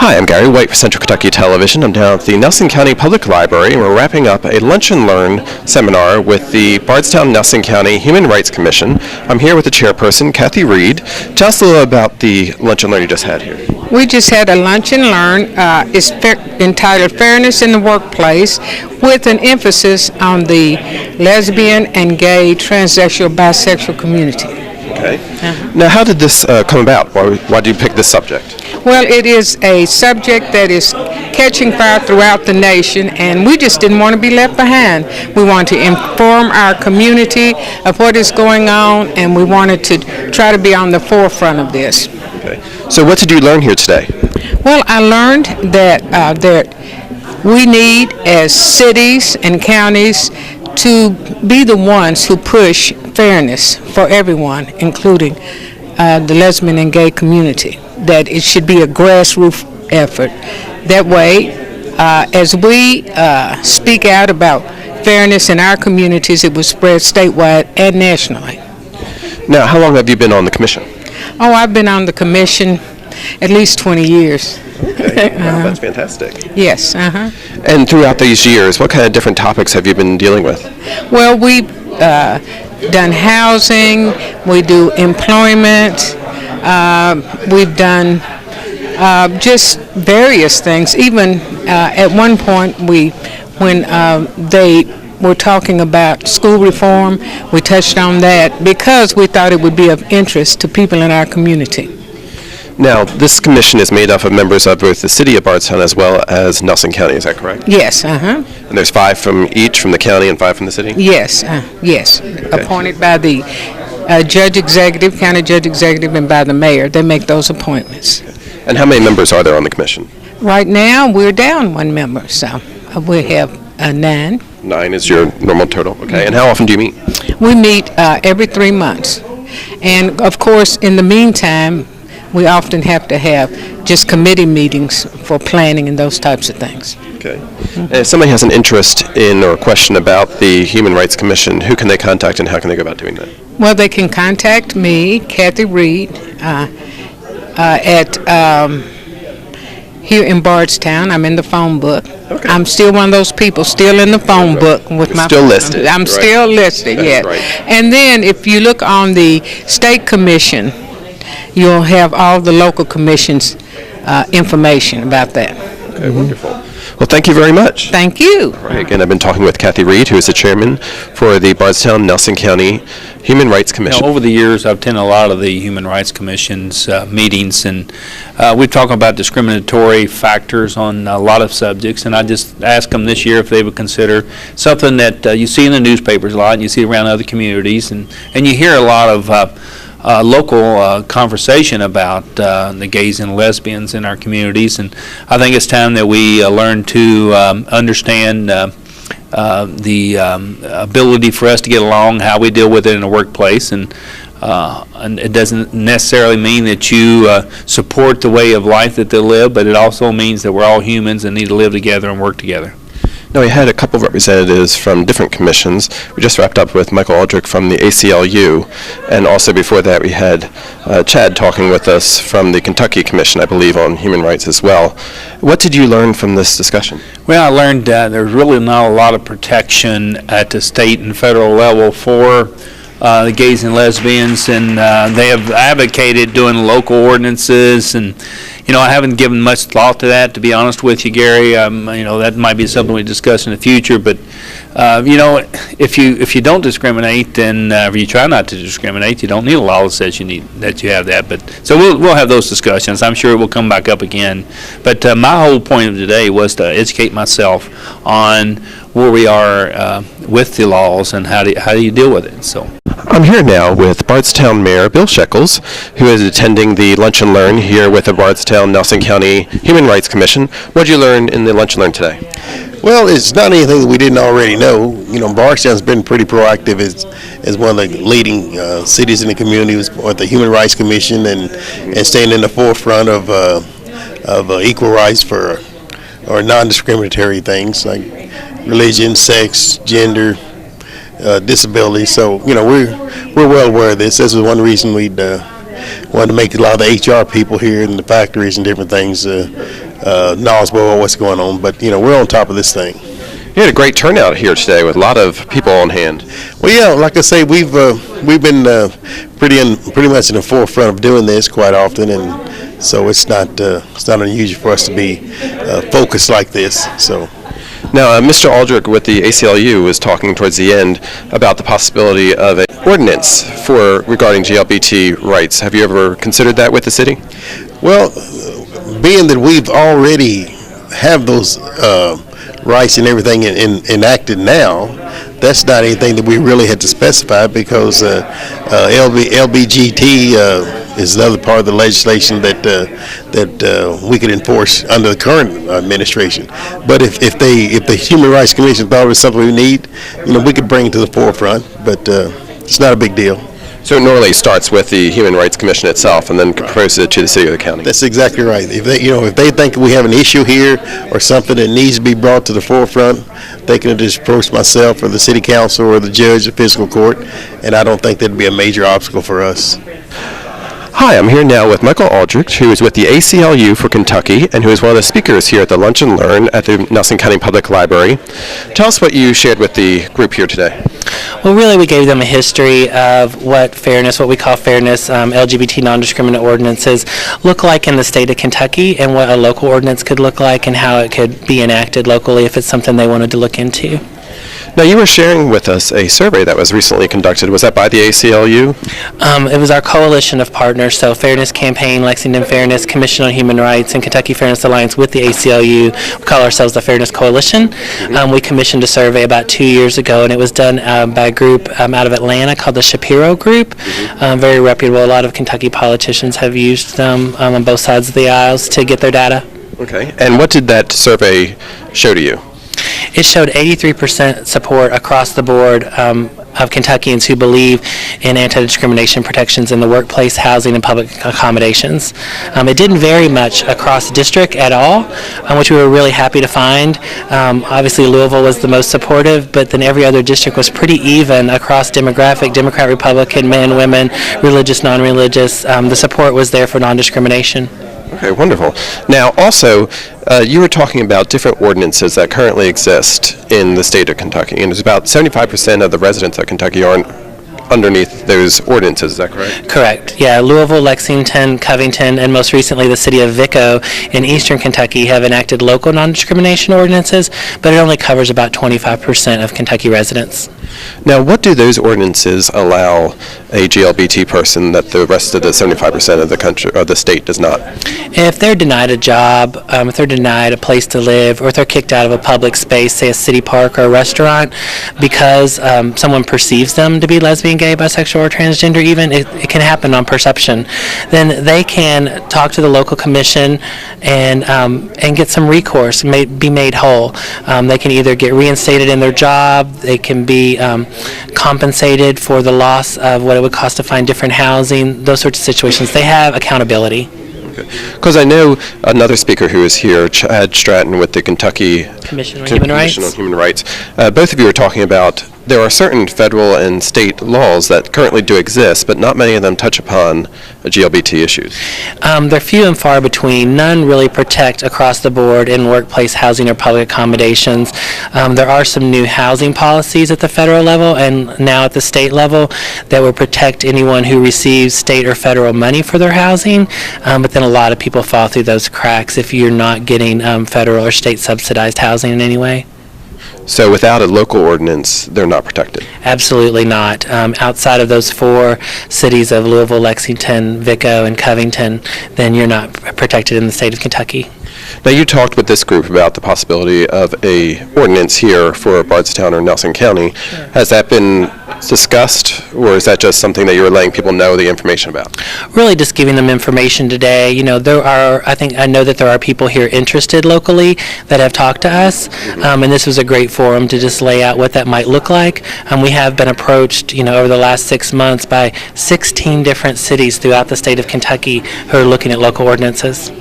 Hi, I'm Gary White for Central Kentucky Television. I'm down at the Nelson County Public Library, and we're wrapping up a Lunch and Learn seminar with the Bardstown Nelson County Human Rights Commission. I'm here with the chairperson, Kathy Reed. Tell us a little about the Lunch and Learn you just had here. We just had a Lunch and Learn. It's entitled Fairness in the Workplace, with an emphasis on the lesbian and gay, transsexual, bisexual community. Okay. Now, how did this come about? Why did you pick this subject? Well, it is a subject that is catching fire throughout the nation, and we just didn't want to be left behind. We wanted to inform our community of what is going on, and we wanted to try to be on the forefront of this. Okay. So what did you learn here today? Well, I learned that we need, as cities and counties, to be the ones who push fairness for everyone, including the lesbian and gay community, that it should be a grassroots effort. That way, as we speak out about fairness in our communities, it will spread statewide and nationally. Now, how long have you been on the commission? Oh, I've been on the commission at least 20 years. Okay, wow, that's fantastic. Yes. And throughout these years, what kind of different topics have you been dealing with? Well, we've done housing, we do employment, we've done just various things. Even at one point, when they were talking about school reform, we touched on that because we thought it would be of interest to people in our community. Now, this commission is made up of members of both the city of Bardstown as well as Nelson County, is that correct? Yes, And there's 5 from each, from the county, and 5 from the city? Yes, yes. Okay. Appointed by the judge executive, county judge executive, and by the mayor. They make those appointments. Okay. And how many members are there on the commission? Right now, we're down 1 member, so we have 9. 9 is your normal total, okay. Mm-hmm. And how often do you meet? We meet every 3 months. And, of course, in the meantime, we often have to have just committee meetings for planning and those types of things. Okay. And if somebody has an interest in or a question about the Human Rights Commission, who can they contact and how can they go about doing that? Well, they can contact me, Kathy Reed, here in Bardstown. I'm in the phone book. Okay. I'm still one of those people still in the phone book with my still listed. I'm still listed, yes. Right. And then if you look on the state commission, you'll have all the local commissions' information about that. Okay, wonderful. Well, thank you very much. Thank you. All right, again, I've been talking with Kathy Reed, who is the chairman for the Bardstown Nelson County Human Rights Commission. Over the years, I've attended a lot of the Human Rights Commission's meetings, and we've talked about discriminatory factors on a lot of subjects, and I just asked them this year if they would consider something that you see in the newspapers a lot, and you see around other communities, and you hear a lot of local conversation about the gays and lesbians in our communities, and I think it's time that we learn to understand the ability for us to get along, how we deal with it in the workplace, and it doesn't necessarily mean that you support the way of life that they live, but it also means that we're all humans and need to live together and work together. Now, we had a couple of representatives from different commissions. We just wrapped up with Michael Aldridge from the ACLU, and also before that we had Chad talking with us from the Kentucky Commission, I believe, on human rights as well. What did you learn from this discussion? Well, I learned there's really not a lot of protection at the state and federal level for the gays and lesbians, and they have advocated doing local ordinances, and I haven't given much thought to that, to be honest with you, Gary. That might be something we discuss in the future, but if you don't discriminate, then if you try not to discriminate, you don't need a law that says that you have that. But so we'll have those discussions. I'm sure it will come back up again. But my whole point of today was to educate myself on where we are with the laws and how do you deal with it. So I'm here now with Bardstown Mayor Bill Shekels, who is attending the Lunch and Learn here with the Bardstown Nelson County Human Rights Commission. What did you learn in the Lunch and Learn today? Well, it's not anything that we didn't already know. Bardstown's been pretty proactive as one of the leading cities in the community with the Human Rights Commission and staying in the forefront of equal rights for or non-discriminatory things like religion, sex, gender, disability. So we're well aware of this. This is one reason we'd wanted to make a lot of the HR people here in the factories and different things knowledgeable about what's going on. But we're on top of this thing. You had a great turnout here today with a lot of people on hand. Well, yeah, like I say, we've been pretty much in the forefront of doing this quite often, and so it's not unusual for us to be focused like this. So. Now, Mr. Aldridge with the ACLU was talking towards the end about the possibility of an ordinance regarding GLBT rights. Have you ever considered that with the city? Well, being that we've already have those rights and everything enacted now, that's not anything that we really had to specify, because LBGT is another part of the legislation that we could enforce under the current administration. But if the Human Rights Commission thought it was something we need, we could bring it to the forefront. But it's not a big deal. So it normally starts with the Human Rights Commission itself and then proposes it to the city or the county. That's exactly right. If they think we have an issue here or something that needs to be brought to the forefront, they can just approach myself or the city council or the judge of fiscal court, and I don't think that'd be a major obstacle for us. Hi, I'm here now with Michael Aldridge, who is with the ACLU for Kentucky and who is one of the speakers here at the Lunch and Learn at the Nelson County Public Library. Tell us what you shared with the group here today. Well, really, we gave them a history of what we call fairness, LGBT non-discriminant ordinances look like in the state of Kentucky, and what a local ordinance could look like and how it could be enacted locally if it's something they wanted to look into. Now, you were sharing with us a survey that was recently conducted. Was that by the ACLU? It was our coalition of partners, so Fairness Campaign, Lexington Fairness, Commission on Human Rights, and Kentucky Fairness Alliance with the ACLU. We call ourselves the Fairness Coalition. We commissioned a survey about 2 years ago, and it was done by a group out of Atlanta called the Shapiro Group. Very reputable. A lot of Kentucky politicians have used them on both sides of the aisles to get their data. Okay. And what did that survey show to you? It showed 83% support across the board of Kentuckians who believe in anti-discrimination protections in the workplace, housing, and public accommodations. It didn't vary much across district at all, which we were really happy to find. Obviously, Louisville was the most supportive, but then every other district was pretty even across demographic, Democrat, Republican, men, women, religious, non-religious. The support was there for non-discrimination. Okay, wonderful. Now, also, you were talking about different ordinances that currently exist in the state of Kentucky, and it's about 75% of the residents of Kentucky aren't underneath those ordinances. Is that correct? Correct. Yeah, Louisville, Lexington, Covington, and most recently the city of Vico in eastern Kentucky have enacted local non-discrimination ordinances, but it only covers about 25% of Kentucky residents. Now, what do those ordinances allow a GLBT person that the rest of the 75% of the country or the state does not? If they're denied a job, if they're denied a place to live, or if they're kicked out of a public space, say a city park or a restaurant, because someone perceives them to be lesbian, gay, bisexual, or transgender even, it can happen on perception, then they can talk to the local commission and get some recourse, be made whole. They can either get reinstated in their job, they can be compensated for the loss of what it would cost to find different housing, those sorts of situations. They have accountability. Because I know another speaker who is here, Chad Stratton with the Kentucky Commission on Human Rights. Both of you are talking about there are certain federal and state laws that currently do exist, but not many of them touch upon GLBT issues. They're few and far between. None really protect across the board in workplace housing or public accommodations. There are some new housing policies at the federal level and now at the state level that would protect anyone who receives state or federal money for their housing, but then a lot of people fall through those cracks if you're not getting federal or state subsidized housing in any way. So without a local ordinance, they're not protected? Absolutely not. Outside of those four cities of Louisville, Lexington, Vico, and Covington, then you're not protected in the state of Kentucky. Now, you talked with this group about the possibility of a ordinance here for Bardstown or Nelson County. Sure. Has that been discussed, or is that just something that you're letting people know the information about? Really just giving them information today. You know, I know that there are people here interested locally that have talked to us, and this was a great forum to just lay out what that might look like. We have been approached, over the last 6 months by 16 different cities throughout the state of Kentucky who are looking at local ordinances.